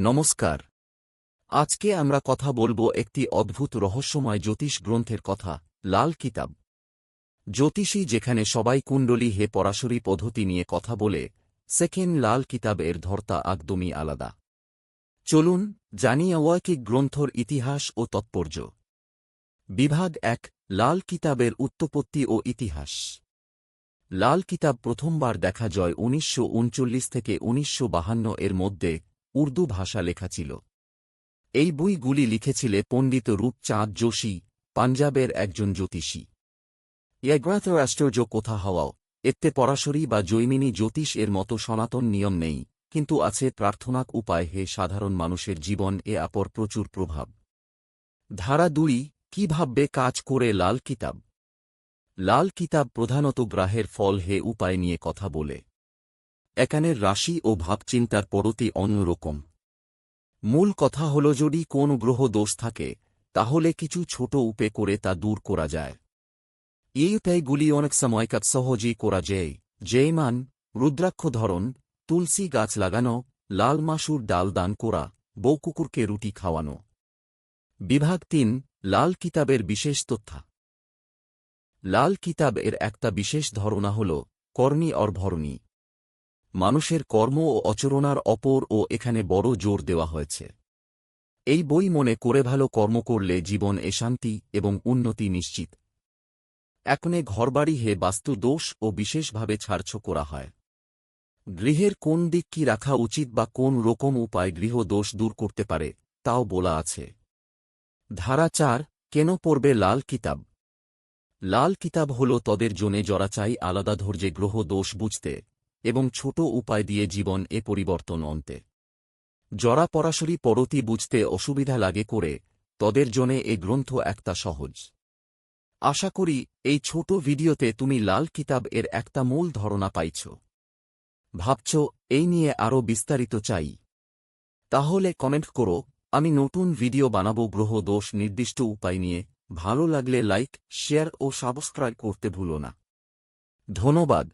নমস্কার। আজকে আমরা কথা বলবো একটি অদ্ভুত রহস্যময় জ্যোতিষ গ্রন্থের কথা, লাল কিতাব। জ্যোতিষী যেখানে সবাই কুণ্ডলী হে পরাশরী পদ্ধতি নিয়ে কথা বলে, সেকেন্ড লাল কিতাব এর ধর্তা একদমই আলাদা। চলুন জানি অলৌকিক গ্রন্থর ইতিহাস ও তাৎপর্য। বিভাগ ১, লাল কিতাবের উৎপত্তি ও ইতিহাস। লাল কিতাব প্রথমবার দেখা যায় ১৯৩৯ থেকে ১৯৫২ এর মধ্যে উর্দু ভাষা লেখা ছিল। এই বইগুলি লিখেছিলে পণ্ডিত রূপচাঁদ যোশী, পাঞ্জাবের একজন জ্যোতিষী। এগ্রাত আশ্চর্য কথা হওয়াও, এতে পরাশরী বা জৈমিনী জ্যোতিষ এর মতো সনাতন নিয়ম নেই, কিন্তু আছে প্রার্থনাক উপায় হে সাধারণ মানুষের জীবন এ আপর প্রচুর প্রভাব। ধারা ২, কিভাবে কাজ করে লাল কিতাব। লাল কিতাব প্রধানত গ্রহের ফল হে উপায় নিয়ে কথা বলে। এখানের রাশি ও ভাবচিন্তার পরতি অন্যরকম। মূল কথা হল যদি কোন গ্রহ দোষ থাকে, তাহলে কিছু ছোট উপায় করে তা দূর করা যায়। এই উপায়গুলি অনেক সময় কাজ সহজেই করা যায়, যেমন রুদ্রাক্ষ ধরন, তুলসী গাছ লাগানো, লাল মাসুর ডাল দান করা, বউ কুকুরকে রুটি খাওয়ানো। বিভাগ ৩, লাল কিতাবের বিশেষ তথ্য। লাল কিতাব এর একটা বিশেষ ধারণা হল করণী অর ভরণী। মানুষের কর্ম ও আচরণার অপর ও এখানে বড় জোর দেওয়া হয়েছে। এই বই মনে করে ভালো কর্ম করলে জীবন শান্তি এবং উন্নতি নিশ্চিত। এখানে ঘরবাড়ি হে বাস্তু দোষ ও বিশেষভাবে ছাড়ছ করা হয়। গৃহের কোন দিক কি রাখা উচিত বা কোন রকম উপায় গৃহ দোষ দূর করতে পারে, তাও বলা আছে। ধারা ৪, কেন পড়বে লাল কিতাব। লাল কিতাব হল তদের জন্য যারা চাই আলাদা ধৈর্যে গ্রহ দোষ বুঝতে এবং ছোট উপায় দিয়ে জীবন পরিবর্তন আনতে। যারা পরাশরী পরতি বুঝতে অসুবিধা লাগে করে, তদের জন্যে এ গ্রন্থ একটা সহজ। আশা করি এই ছোট ভিডিওতে তুমি লাল কিতাব এর একটা মূল ধারণা পাইছ। ভাবছ এই নিয়ে আরও বিস্তারিত চাই? তাহলে কমেন্ট করো, আমি নতুন ভিডিও বানাবো গ্রহ দোষ নির্দিষ্ট উপায় নিয়ে। ভালো লাগলে লাইক, শেয়ার ও সাবস্ক্রাইব করতে ভুলো না। ধন্যবাদ।